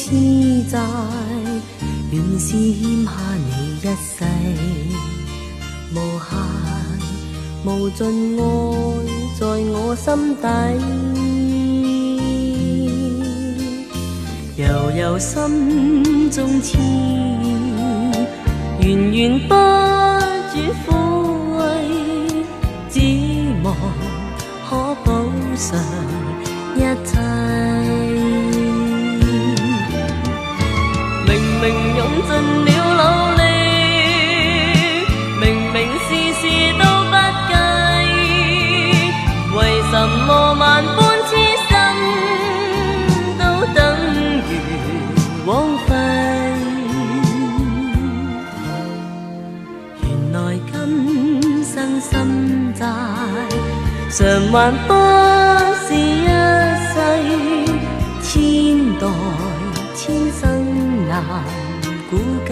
痴債，原是欠下你一世，無限無盡愛在我心底。悠悠心中痴意，源源不絕撫慰，只望可補償一切。明明用盡了努力，明明事事都不計，為什麼萬般痴心都等於枉費？原來今生心債償還不是一世，千代千生難估計。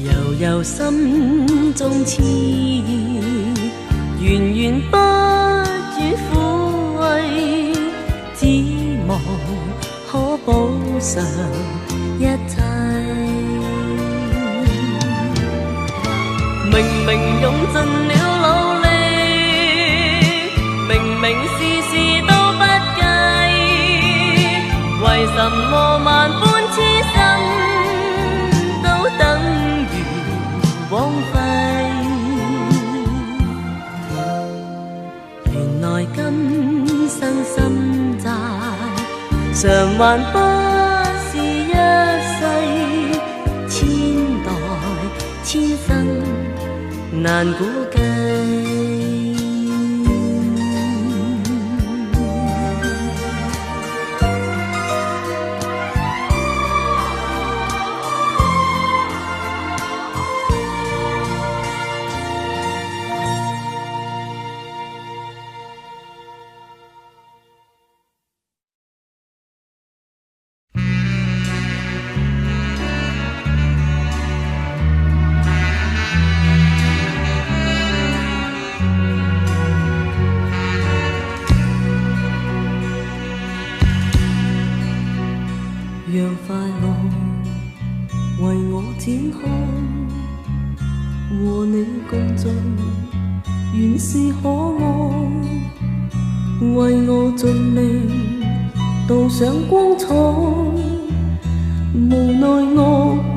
悠悠心中痴意，源源不絕撫慰，只望可補償一切。明明用盡了努力，明明事事都不計，為什麼萬般痴心都等於枉費？原來今生心債償還不是一世，千代千生難估計。讓快樂為我展開，和你共聚原是可愛，為我盡力導上光彩，無奈惡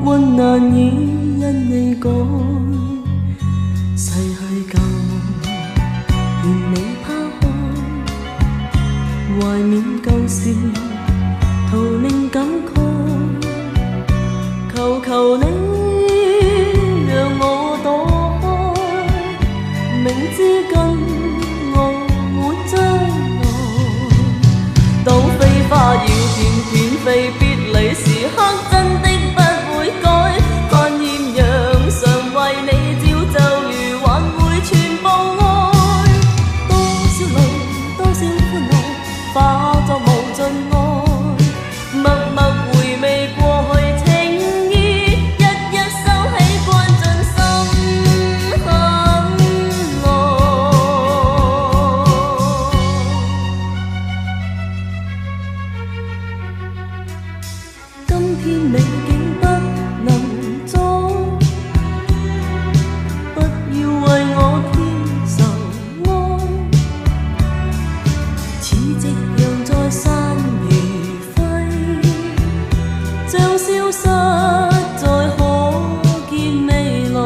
運難以因你改，逝去舊夢願你拋開，懷緬舊事徒令感慨，求求你讓我躲開，明知跟我沒將來，當飛花要片片飛，別離時刻真的不會改，盼豔陽常為你照就如還會全部愛，多少淚多少歡樂化作無盡愛，默默回味過去情意，一一收起關進心坎內。今天美景不能阻，不要為我添愁哀，此夕陽在山將消失在可見未來，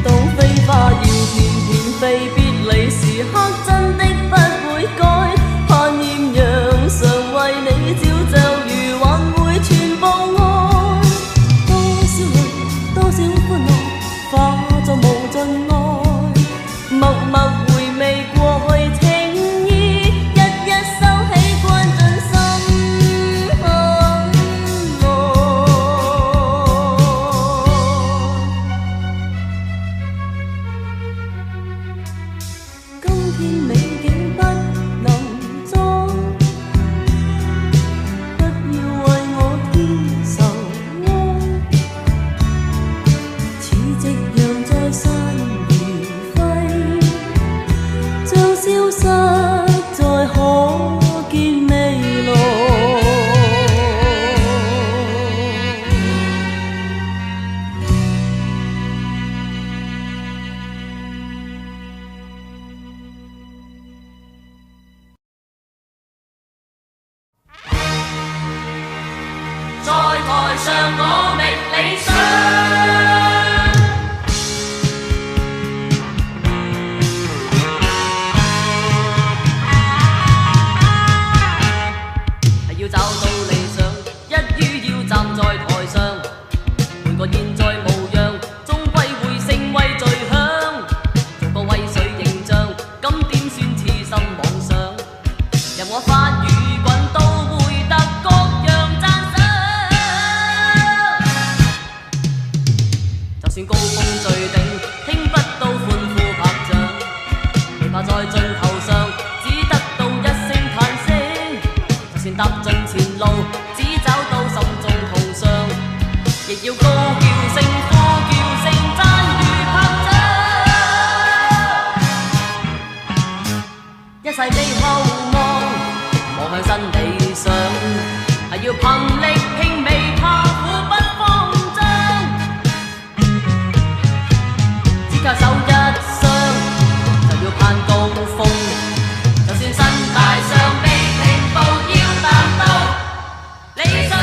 當飛花要片片飛，別離時刻真的不會改，盼豔陽常為你照就如還會全部愛，多少淚多少歡樂頂，聽不到歡呼拍掌，未怕在盡頭上，只得到一聲嘆息。就算踏盡前路，只找到心中痛傷，亦要高叫聲、呼叫聲、讚譽拍掌。一世未後望，望向新理想，係要憑力拼，未怕苦不慌張。只靠手一雙，就要攀高峰。就算身大傷被停步，要達到理想。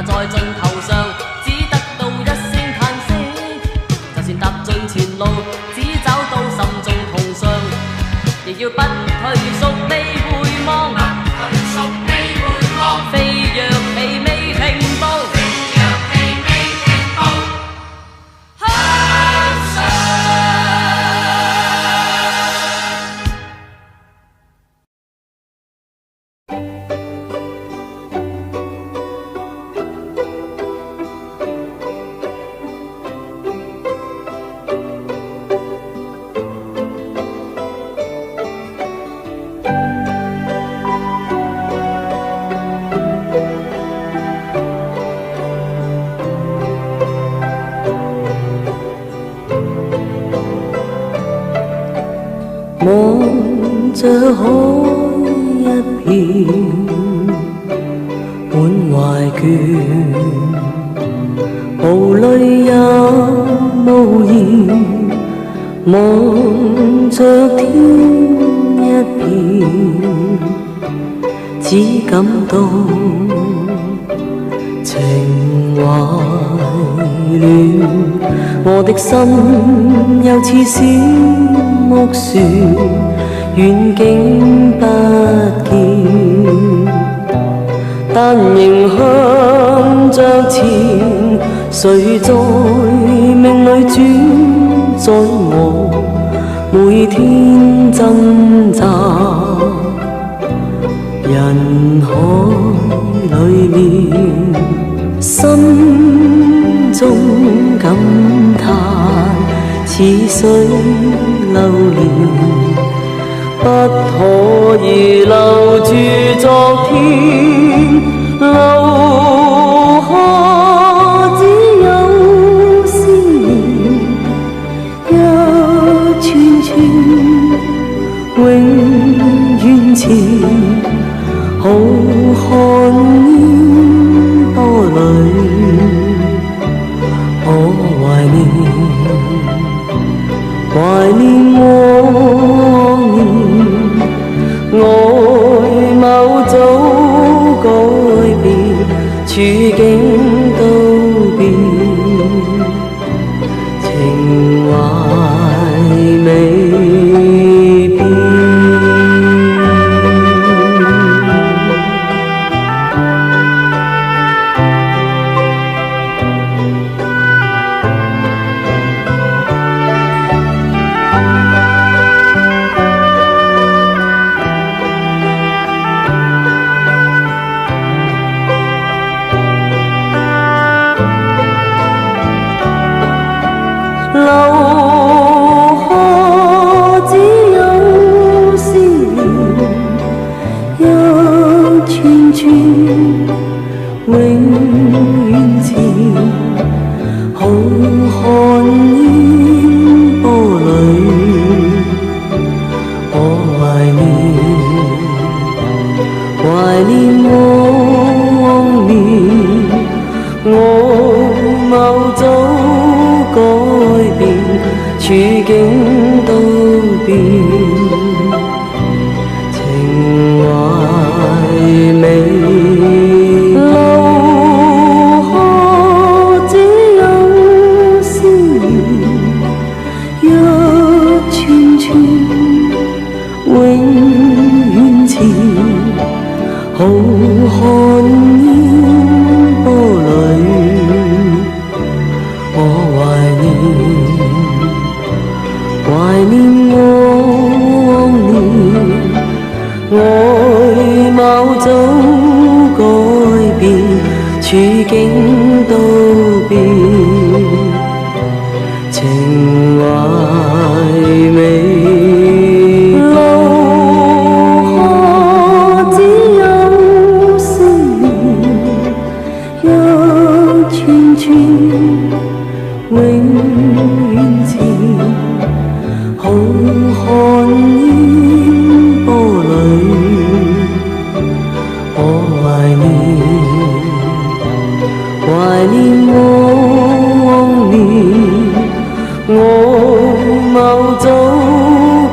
在盡頭上，只得到一聲嘆息。就算踏盡前路，只找到心中痛傷，亦要不退縮，未回望，不退縮，未回望。飛躍起未停步，飛躍起未停步，向上。望着海一片，滿懷倦，無淚也無言。望着天一片，只感到情懷亂。我的心又似小木船，遠景不見，但仍向着前。誰在命裏轉載我，每天掙扎人海裏面，心中感嘆似水流年，不可以留住昨天，留下只有思念，一串串永遠前，浩瀚煙波裏，我懷念往年，外貌早改變，處境都變，情懷未變。留下只有思念，一串串永遠前，浩瀚煙波裏，我懷念往年，我貌早改變，處境都變，情懷美，留下只有思念，一串串永遠纏，好看煙波裏，我懷念往年，外貌早改變，處境都變，情懷美。永遠前，好看煙波裏，我懷念往年，我貌早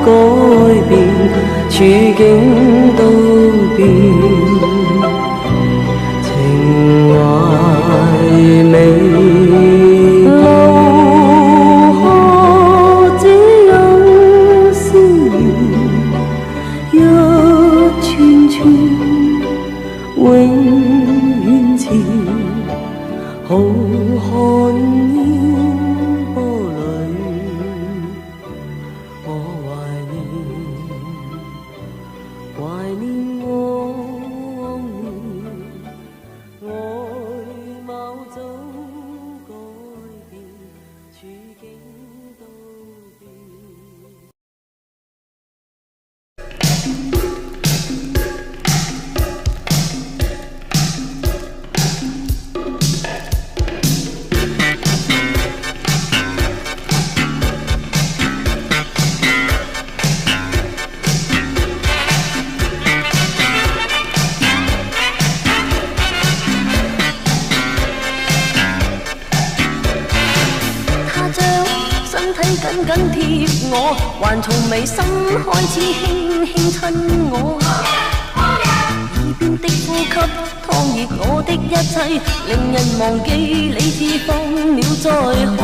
改變，處境都變，情懷美。永遠前，好看煙波裏，我懷念往年，外貌早改變，處境都變。緊緊貼我，還從眉心開始輕輕親我。耳邊的呼吸燙熱我的一切，令人忘記理智放了在河。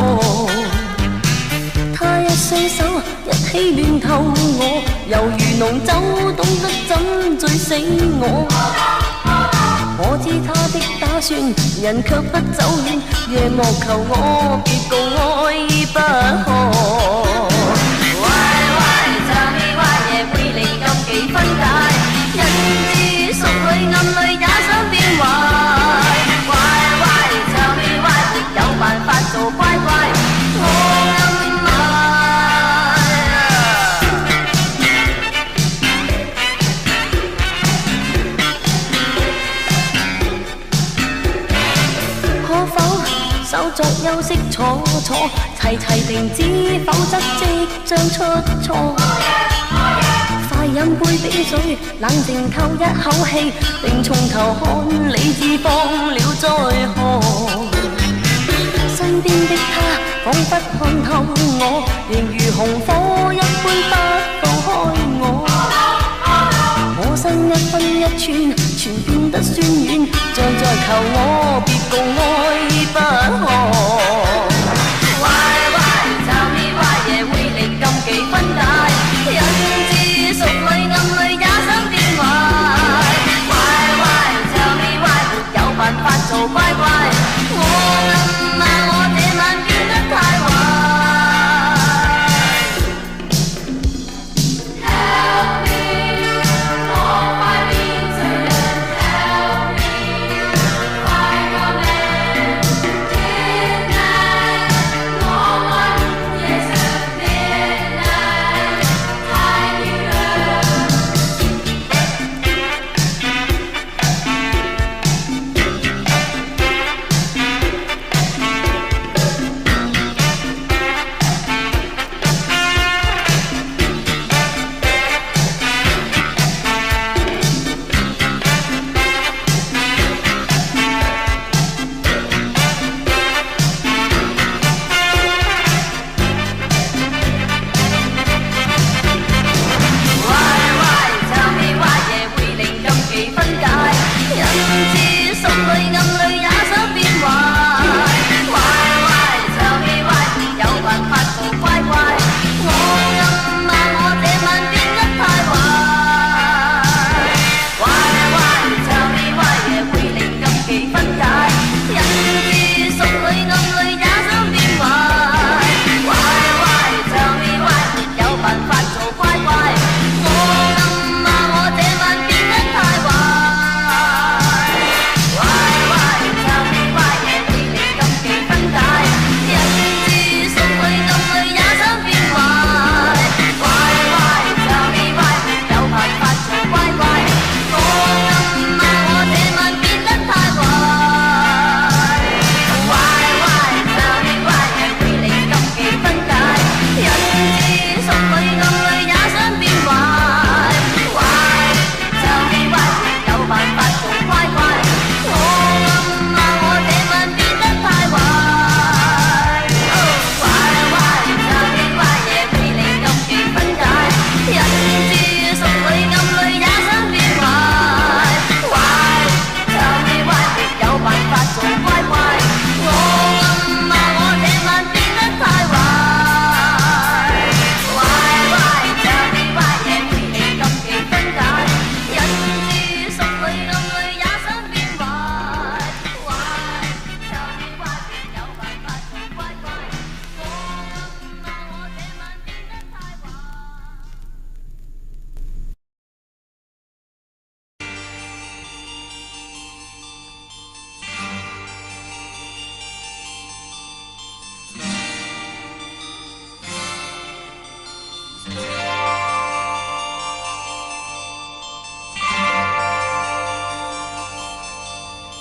他一雙手一起亂透我，猶如濃酒懂得怎醉死我。我知他的打算，人卻不走遠，夜幕求我別告愛意不可。Tell me why 夜會離禁忌分解，人知熟裏暗裏也想變壞。Tell me why 沒有辦法做乖乖，我暗手作休息坐，齊停止，否則即將出錯。快飲杯冰水，冷靜透一口氣，並從頭看理智放了在河。身邊的他彷彿看透我，仍如紅火一般不放開我。我身一分一寸，全變得酸軟，像在求我別告愛不可。Tell me why 夜會離禁忌分解，人知熟裏暗裏也想變壞。Tell me why 沒有辦法做乖乖，我暗我這晚變得太壞。Tell me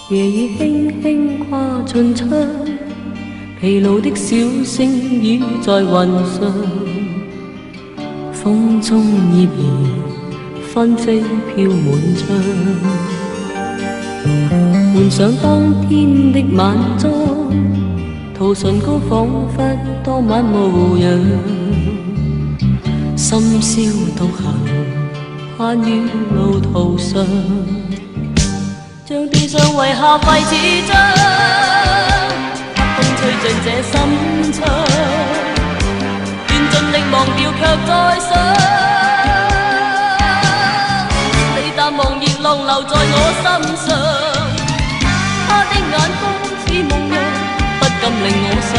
夜已輕輕跨進窗，疲勞的小星倚在雲上，風中葉兒紛飛飄滿窗，換上當天的晚裝，塗唇膏彷彿當晚模樣，深宵獨行攀於路途上，像地上遺下廢紙張，黑風吹進這心窗，願盡力忘掉卻再想，你淡忘熱浪留在我心上，他的眼光似夢遊，不禁令我想，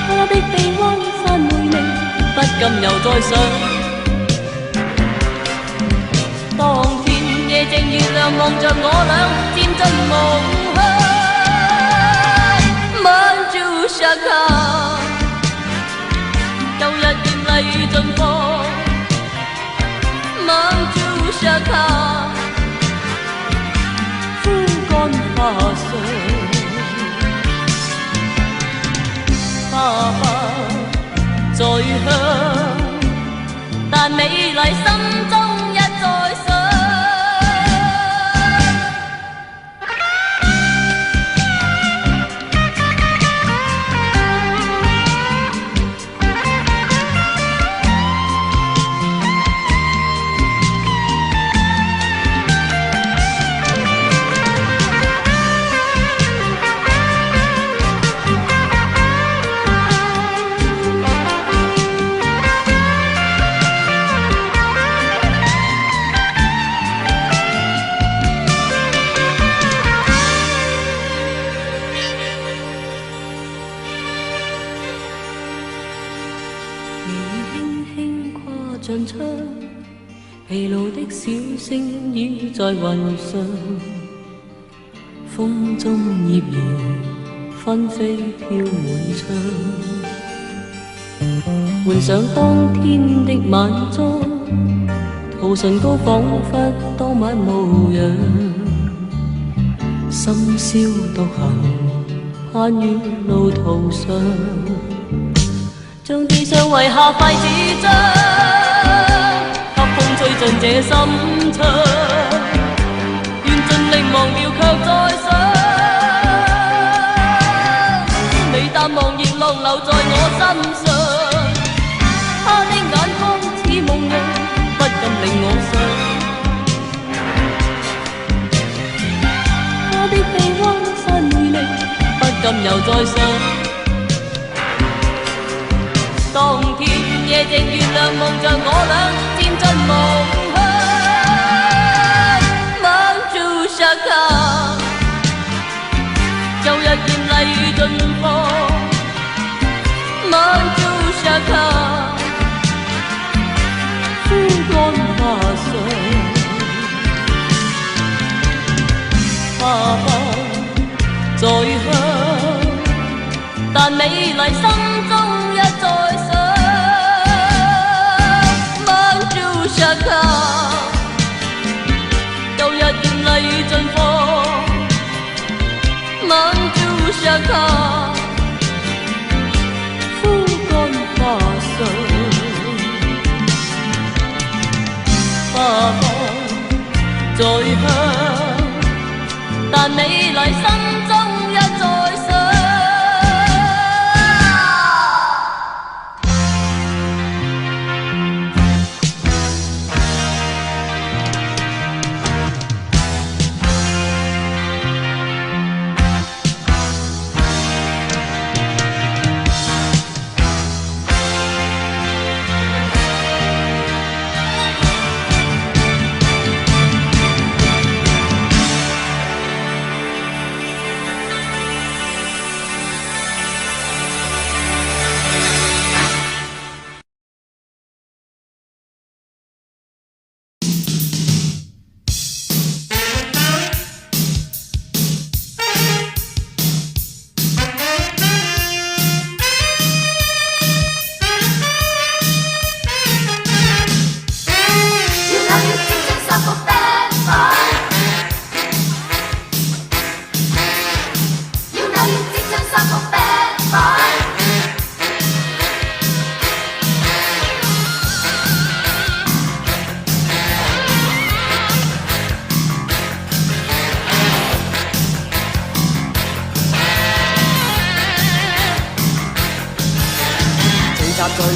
他的臂彎散回味，不禁又再想。當天夜靜月亮望着我倆漸進夢鄉，滿珠沙卡，舊日艷麗盡放，滿珠沙卡，枯乾花上，花不再香，但美麗心中一再想。進窗，疲勞的小星倚在雲上，風中葉兒紛飛飄滿窗，換上當天的晚裝，塗唇膏彷彿當晚模樣，深宵獨行攀於路途上，像地上遺下廢紙張，吹進這心窗，願盡力忘掉卻再想，你淡忘熱浪留在我心上，他的眼光似夢遊，不禁令我想，他的臂彎散回味，不禁又再想。當天夜靜月亮望着我倆漸進夢鄉，滿珠沙卡，舊日艷麗盡放，滿珠沙卡，枯乾花上，花不再香，但美麗心中一再想，滿珠沙卡，舊日艷麗盡放，滿珠沙卡，枯乾花上，花不再香，但美麗心中一再想。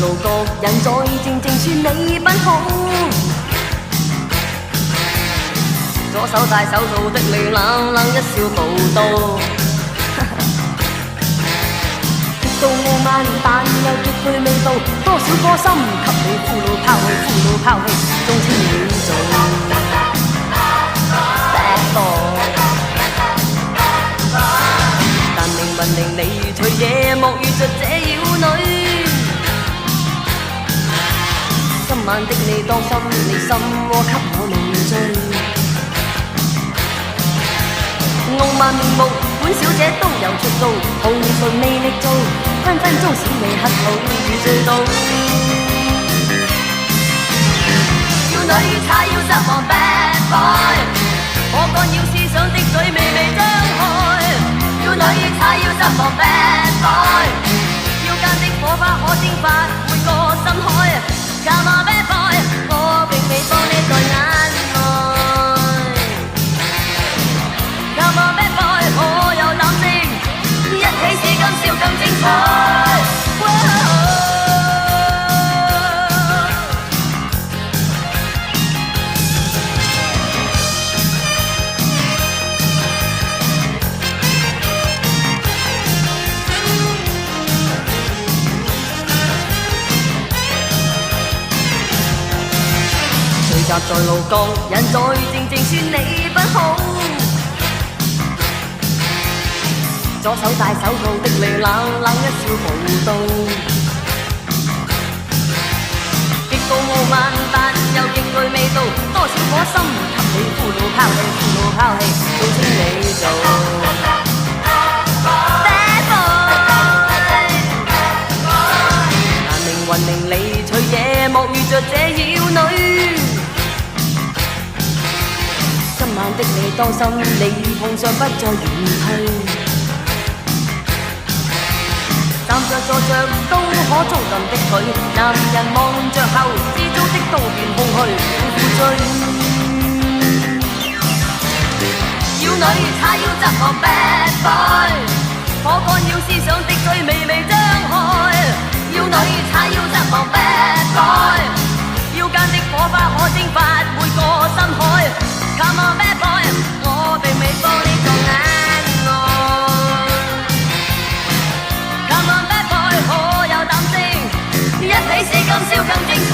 路角，人在靜靜說你不好。左手戴手套的你冷冷一笑報道。極度傲慢，但又極具味道。多少歌心給你俘虜拋棄，俘虜拋棄，終稱你做 bad boy。但命運令你隨夜幕遇着這妖女。今晚的你當心，你心窩給我弄醉。傲慢面目，本小姐都有出租，紅唇魅力做，分分鐘小你乞討與醉倒。要女要差要失望 bad boy， 可幹要思想的嘴微微張開。要女要差要失望 bad boy， 腰間的火花可蒸發每個深海。Come on bad boy， 我並未放你在眼內。Come on bad boy， 我有膽識，一起使今宵更精彩。聚集在路角，人在靜靜說你不好。左手戴手套的你冷冷一笑報道。極度傲慢，但又極具味道。多少顆心給你俘虜拋棄，俘虜拋棄，終稱你做 bad boy。但命運令你隨夜幕遇着這妖女。今晚的你當心，你碰上不再遠退。站着坐着都可捉緊的腿，男人望着後，知足的都變空虛負罪。要女要差要執行 bad boy， 可幹要思想的嘴微微張開。要女要差要執行 bad boy， 腰間的火花可蒸發每個深海。Come on bad boy， 我並未放你在眼內。Come on bad boy， 我有膽識，一起使今宵更精彩。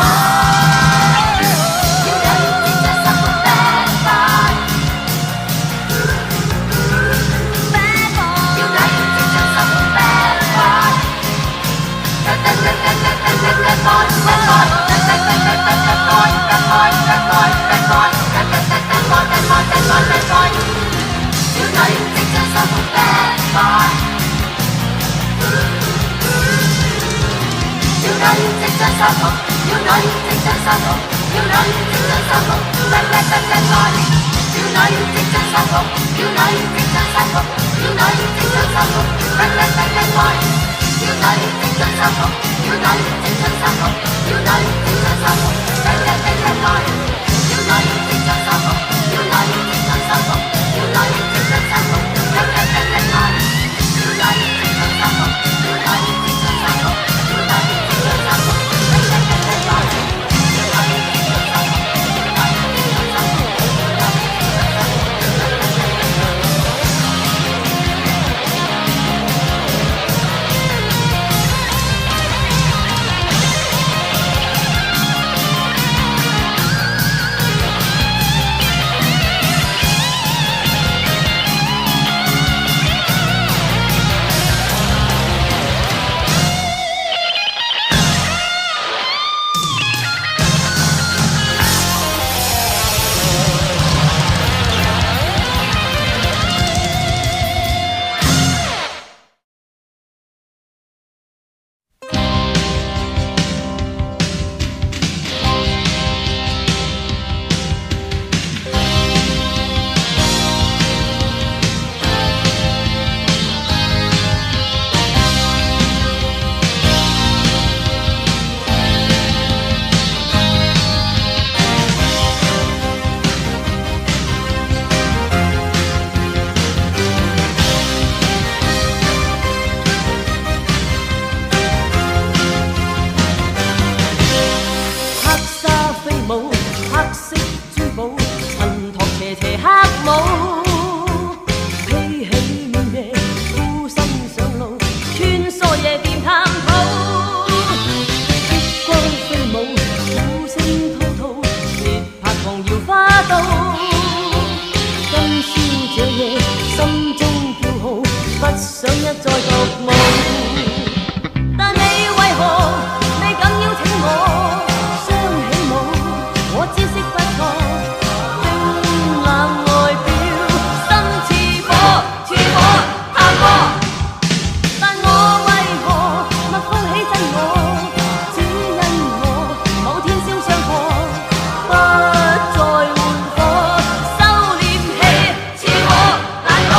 要女要精進生活 bad boy，bad boy， 要女要精進生活 bad boy，bad boy，bad boy，bad boy，bad boy。要女要精進生活 bad boy， 要女要精進生活，要女要精進生活，要女要精進生活 bad boy， 要女要精進生活，要女要精進生活，要女要精進生活 bad boy， 要女要精進生活，要女要精進生活，要女要精進生活 bad boy， 要女要精進生活，要女要精進生活，要女要精進生活 bad boy， 要女要精進生活，要女要精進生活，要女要精進生活 bad boy， 要女要精進生活，要女要精進生活，要女要精進生活，要女要精進生活。斜斜黑舞，披起面夜，孤身上路，穿梭夜店探討。激光飛舞，鼓聲滔滔，節拍狂搖花都。今宵這夜，心中叫號，不想一再獨舞。但你為何未敢邀請我？雙起舞，我知識不錯。冰冷外表，心似火，似火探過。但我為何蜜蜂起真我？只因我某天燒傷過，不再換火，收斂氣，似火難過。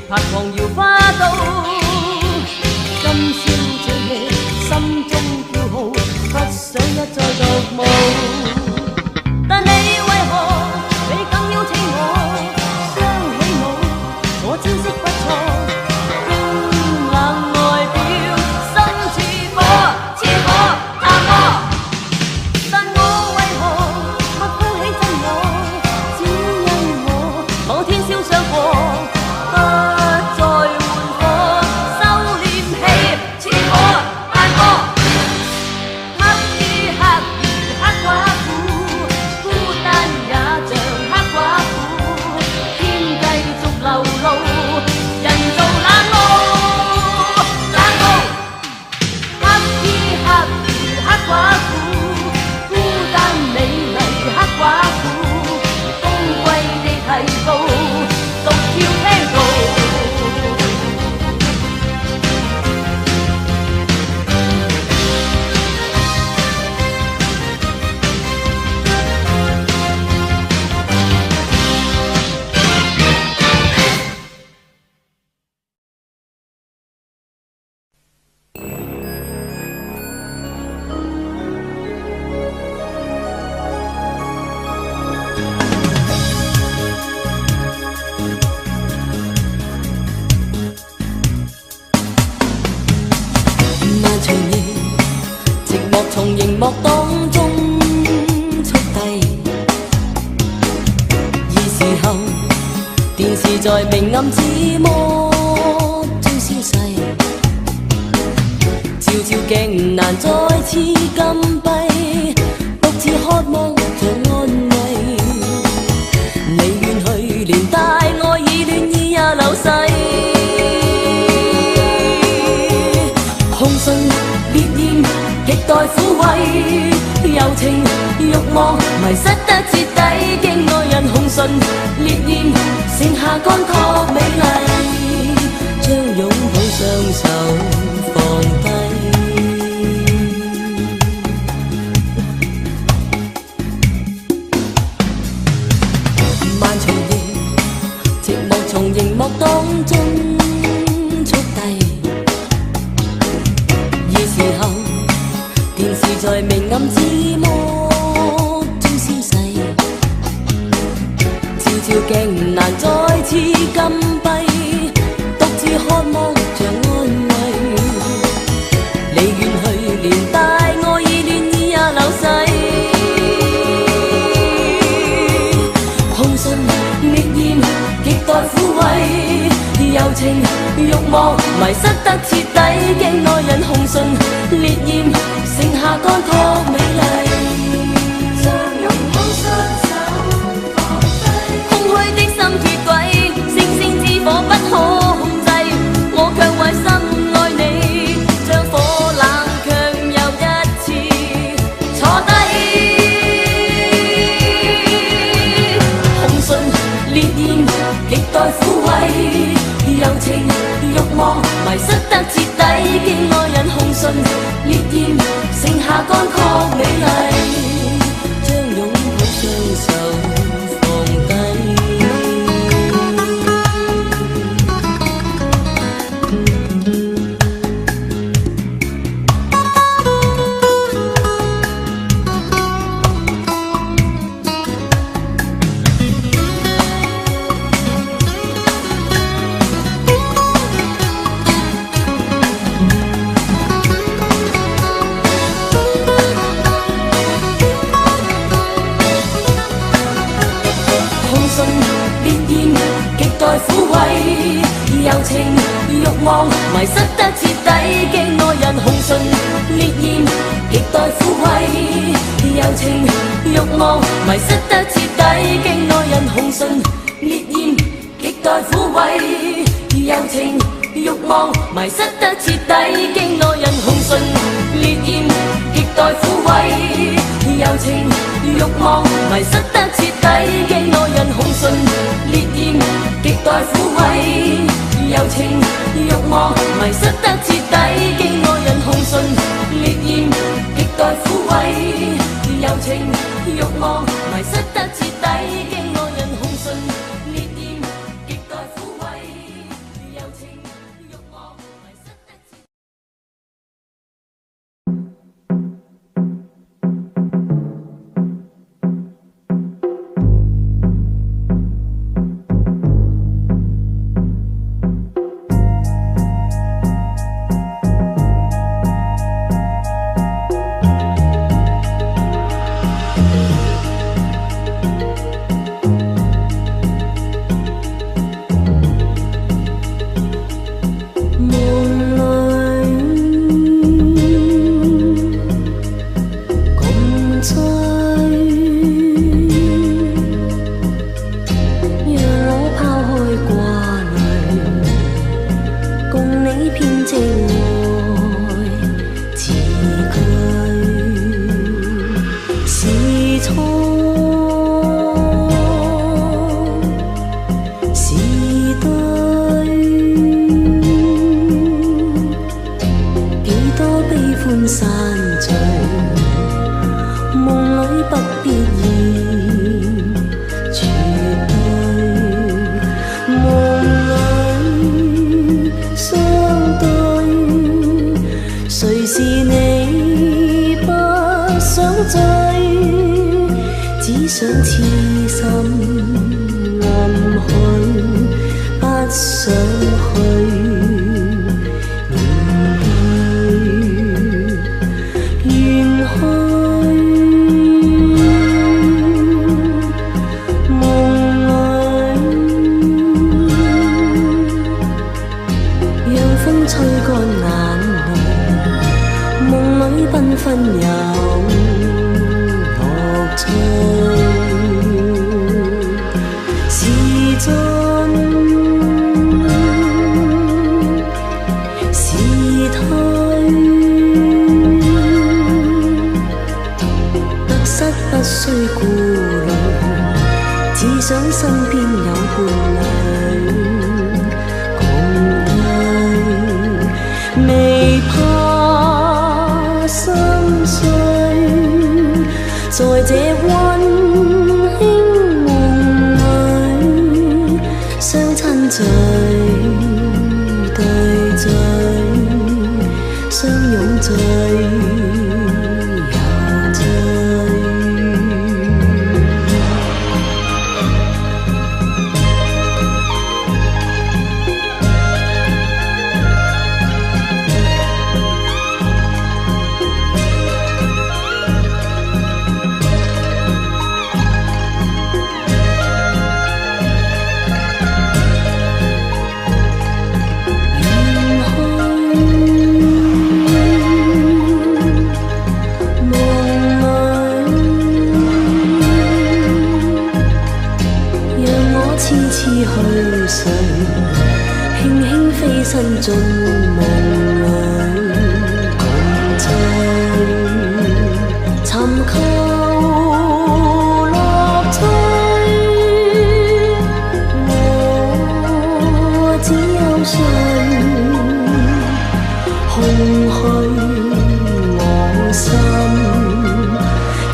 拍狂搖花都，今宵這夜，心中叫號，不想一再獨舞。但你為何未敢邀請我？雙起舞，我知識不錯。冰冷外表，心似火，似火探過。但我為何蜜蜂起真我？只因我某天燒傷過。從熒幕當中速遞，而時候電視在明暗之魔中消逝，照照鏡難再次禁閉，獨自渴望着安慰。你遠去，連大愛已戀意也流逝，紅唇烈焰極待撫慰，柔情慾望迷失得徹底，經愛人紅唇烈焰，剩下乾涸美麗，將擁抱雙手放低。漫長夜，寂寞從熒幕當中速遞，而時候電視在明暗之魔中消逝，照照鏡難再次禁閉，獨自渴望着安慰。你遠去，連大愛已情慾望迷失得徹底，驚愛人紅唇烈焰，剩下乾涸美麗。相擁好雙手放低，空虛的心鐵軌，星星之火不可控制，我卻為心愛你，將火冷卻又一次坐低。紅唇烈焰極待撫慰，柔情慾望迷失得徹底，驚愛人紅唇烈焰，剩下乾涸美麗，將擁抱雙手放低。柔情慾望迷失得徹底，驚愛人紅唇烈焰，極待撫慰。柔情慾望迷失得徹底，驚愛人紅唇烈焰，極待撫慰。柔情慾望迷失得徹底，驚愛人紅唇烈焰，極待撫慰。柔情慾望迷失得徹底，驚愛人紅唇烈焰，極待撫慰。柔情慾望迷失得徹底，驚愛人紅唇烈焰，極待撫慰。柔情慾望迷失得徹底，驚愛人紅唇烈焰，極待撫慰。柔情慾望迷失得徹底。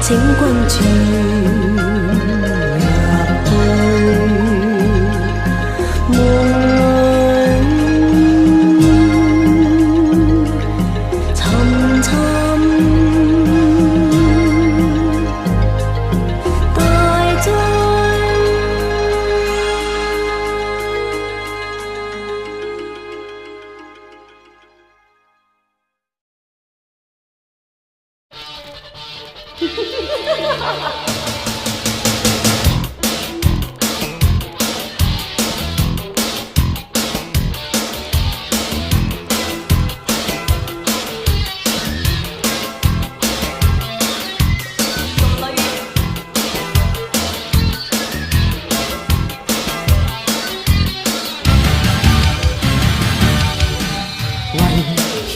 請君全入去夢裏沉沉大醉。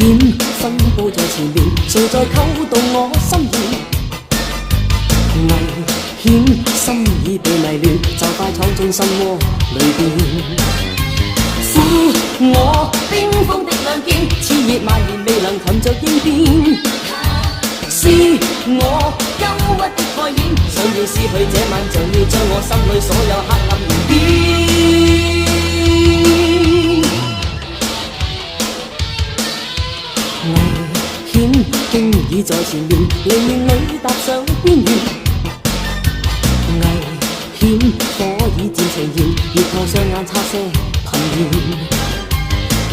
險分佈在前面，誰在扣動我心弦？危險心已被迷亂，就快闖進心窩裏邊。是我冰封的兩肩，熾熱蔓延未能擒着應變。是我憂鬱的蓋掩，想要撕去這晚，像要將我心裏所有黑暗燃變。經已在前面，離亂裏踏上邊緣。危險火已漸呈現，越過雙眼擦些頻現。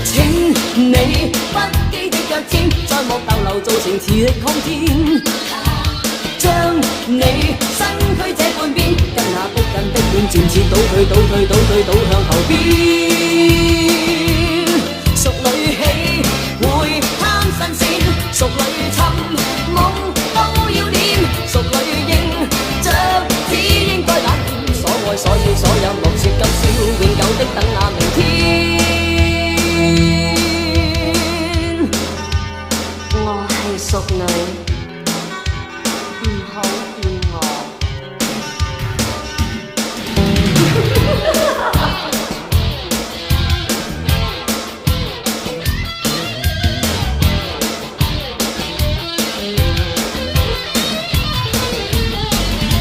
請你不羈的腳尖，在莫逗留造成磁力抗戰。將你身軀這半邊，跟那逼近的臉漸次倒退，倒退，倒退，倒向後邊。屬裏起會貪新鮮，屬裏尋夢都要念，屬裏應着只應該冷暖，所愛所要所有莫說今宵，永久的等那明天。我係淑女，唔好怨我。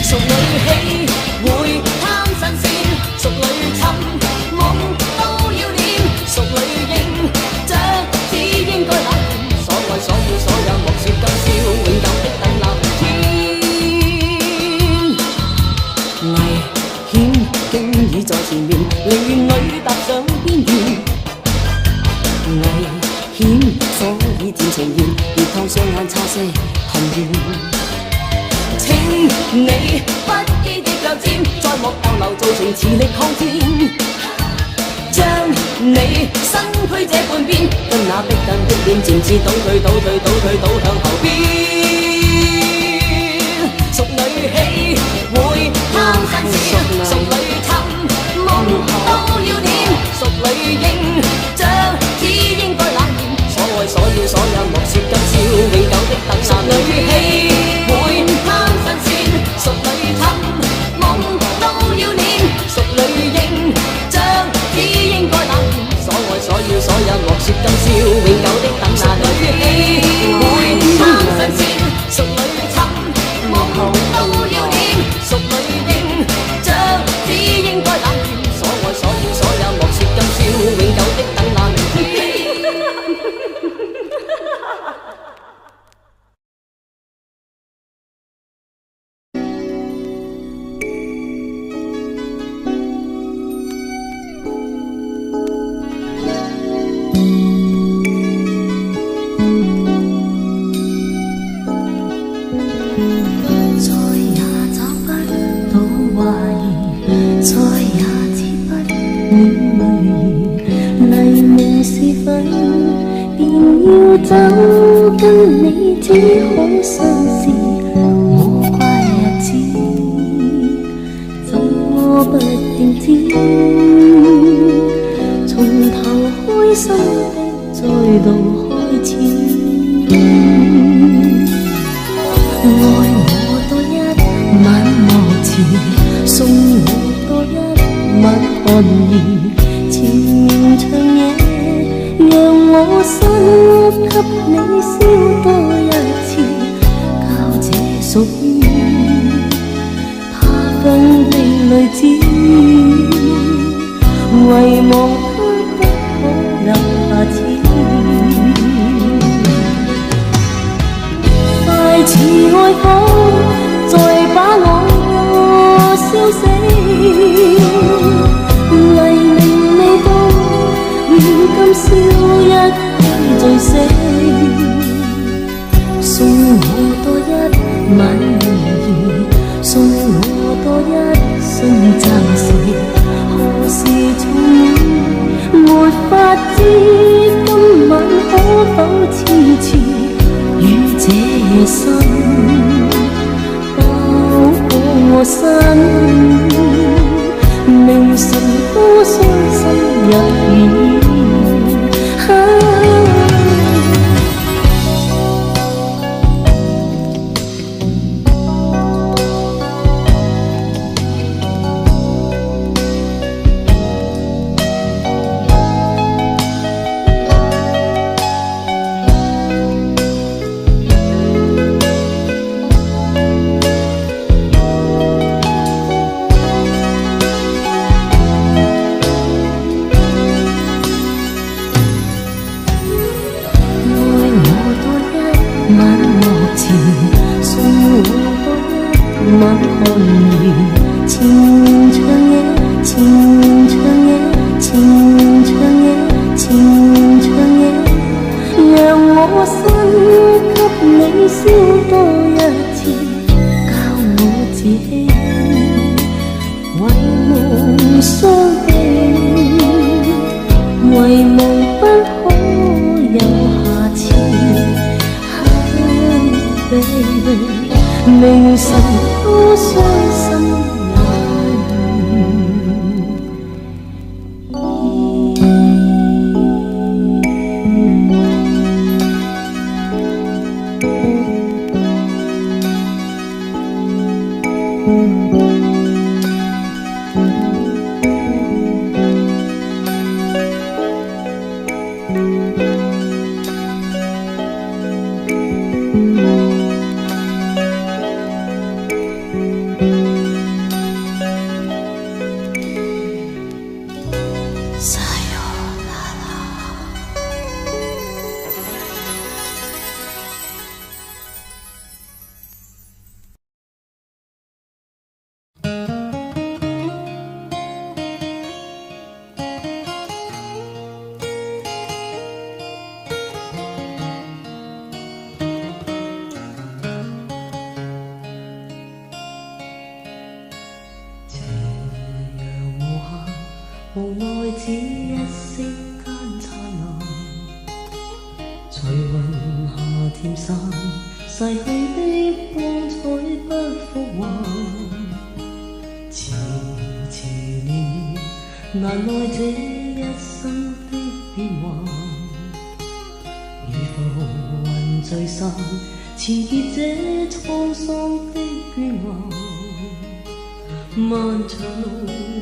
屬裏起會貪新鮮，屬裏尋夢都要念，屬裏應着只應該冷暖，所愛所要所有莫說今宵，永久的等那明天。危險經已在前面，離亂裏踏上邊緣。危險所以漸呈現，越燙雙眼擦些痕緣。請你不羈的腳尖，在莫逗留造成磁力抗戰。將你身軀這半邊，跟那逼近的臉漸次倒退，倒退，倒退，倒向後邊。屬裏起會貪新鮮，屬裏尋夢都要念，屬裏應着只應該冷暖，所愛所要所有莫說今宵，永久的等那明天。屬裏尋夢都要念，屬裏應着只應該冷暖，所愛所要所有莫說今宵，永久的等那明天。會貪新鮮，屬裏尋夢都要念，屬裏應着只應該冷暖，所愛所要所有莫說今宵，永久的等那明天。走跟你只好相視，我怪日子怎麼不定知，從頭開心的再度開始。愛我多一晚忘詞，送我多一晚寒意，纏綿長夜讓我心給你燒多一次，教這屬於似愛火，再把我燒死。黎明未到，現今宵一點醉死。送我多一晚夢兒，送我多一生暫時。何時重遇，沒法知，今晚可否痴痴與這生包裹我身，明晨多傷心也願意。明晨多傷心無奈只一息間燦爛，隨雲霞漸散，逝去的光彩不復還。遲遲年月，難耐這一生的變幻。如浮雲聚散，纏結這滄桑的倦顏。漫長路，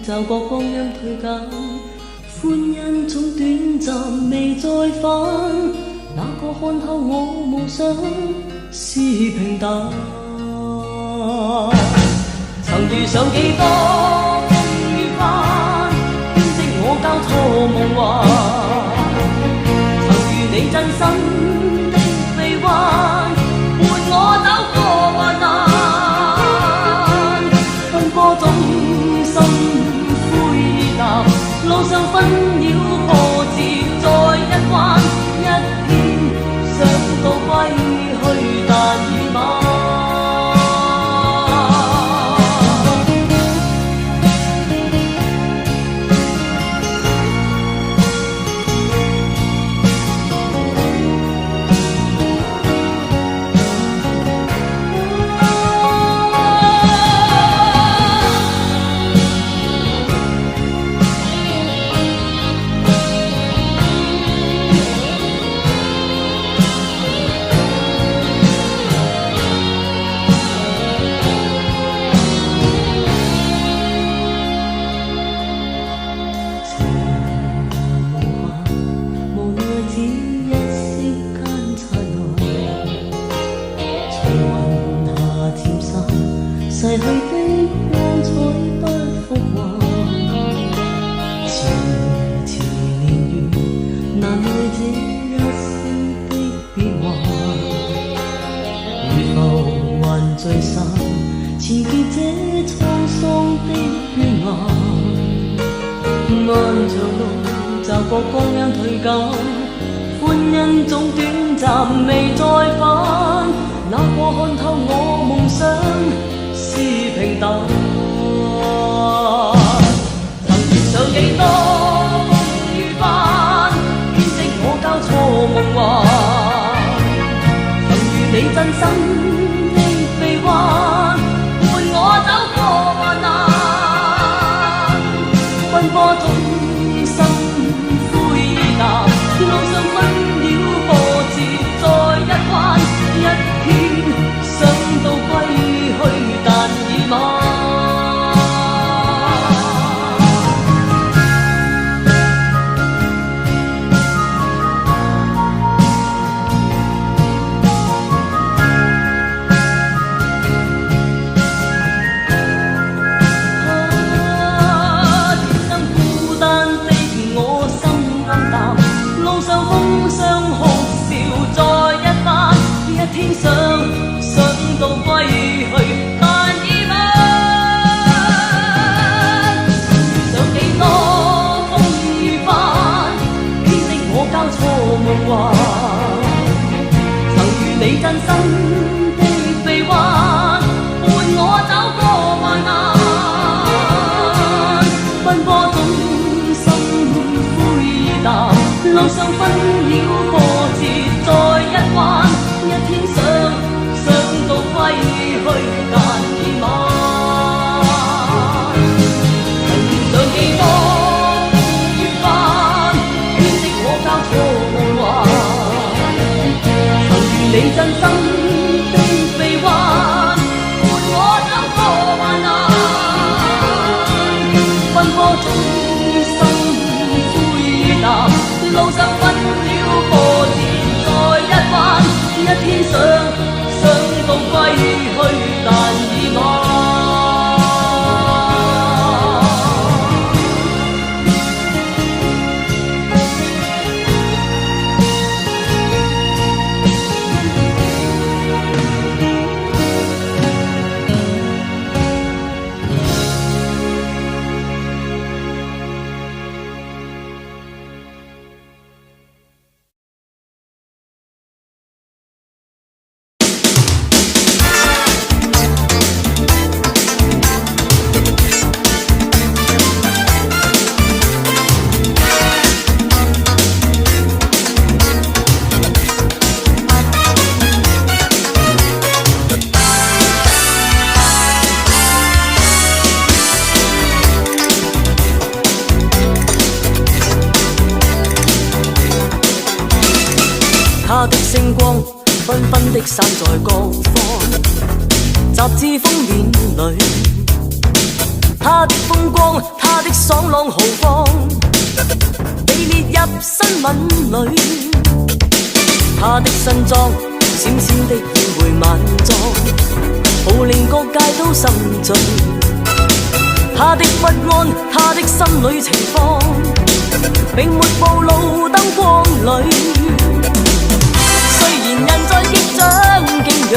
驟覺光陰退減，歡欣總短暫未再返。那個看透我夢想是平淡，曾遇上幾多風雨翻，編織我交錯夢幻。曾遇你真心的臂彎，伴我走過患難。波中心灰淡，路上紛擾破折再一彎，一天想到歸去，但已晚。逝去的光彩不復還，遲遲年月，難耐這一生的變幻。如浮聚散，纏結這滄桑的血顏。漫長路，驟覺光陰退減，歡欣總短暫，未再返。那個看透我夢想是平淡，曾遇上幾多風雨翻，編織我交錯夢幻。曾與你真心的臂彎，伴我走過患難。奔波中心灰意淡，路上紛擾波折再一彎，一天想到歸去，但已晚。天想到歸去，但已晚。遇上幾多風雨翻，編織我交錯夢幻。曾與你真心的臂彎，伴我走過患難。奔波中心灰意淡，路上紛擾波折再一彎。一天想到歸去，但已晚。曾遇上幾多風雨翻，編織我交錯夢幻。曾與你真心的臂彎，伴我走過患難。奔波中心灰意淡，路上紛擾波折再一彎。一天想到歸去，但已晚。他的星光紛紛的散在各方，雜誌封面裏，他的風光，他的爽朗豪放，被列入新聞裏。他的新裝，閃閃的宴會晚裝，好令各界都心醉。他的不安，他的心裏情況，並沒暴露燈光裏。雖然人在擊掌敬仰，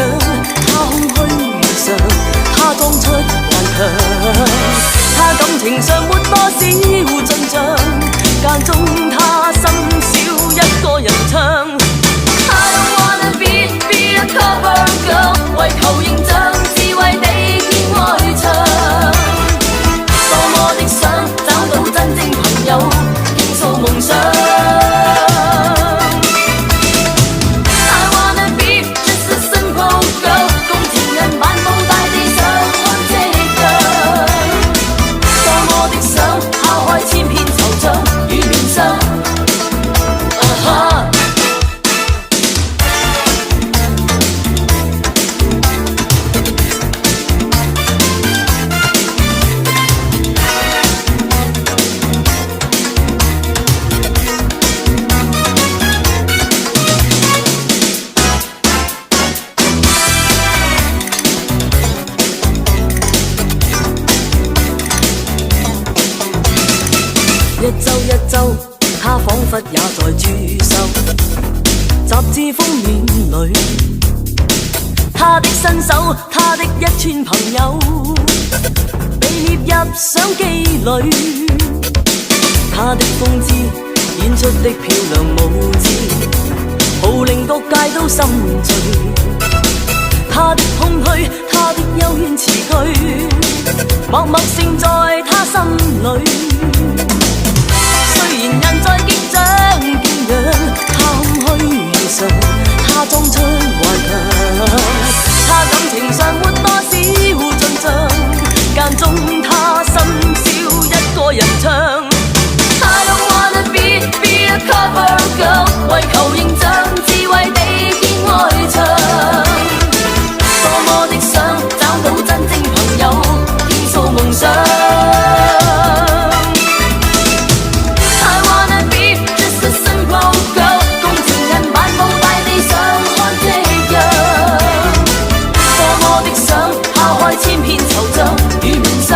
他空虛如常，他裝出頑強。他感情上沒多少進帳，間中他心小一個人唱。I don't wanna be a cover girl， 為求形象智慧地見外牆。多麼的想找到真正朋友，傾訴夢想。一周一周，他彷彿也在駐守雜誌封面裏。他他的身手，他的一串朋友，被列入相機裏。他的風姿，演出的漂亮舞姿，好令各界都心醉。他的空虛，他的幽怨詞句，默默盛在他心裏。雖然人在擊掌見樣，他空虛如常，他裝出頑強。他感情上沒多少進帳，間中他深宵一個人唱。I don't wanna be a cover girl， 為求形象智慧地見外牆。多麼的想找到真正朋友，傾訴夢想。I wanna be just a simple girl， 共情人漫步大地上看夕陽。多麼的想拋開千遍惆悵與面霜。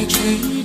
吹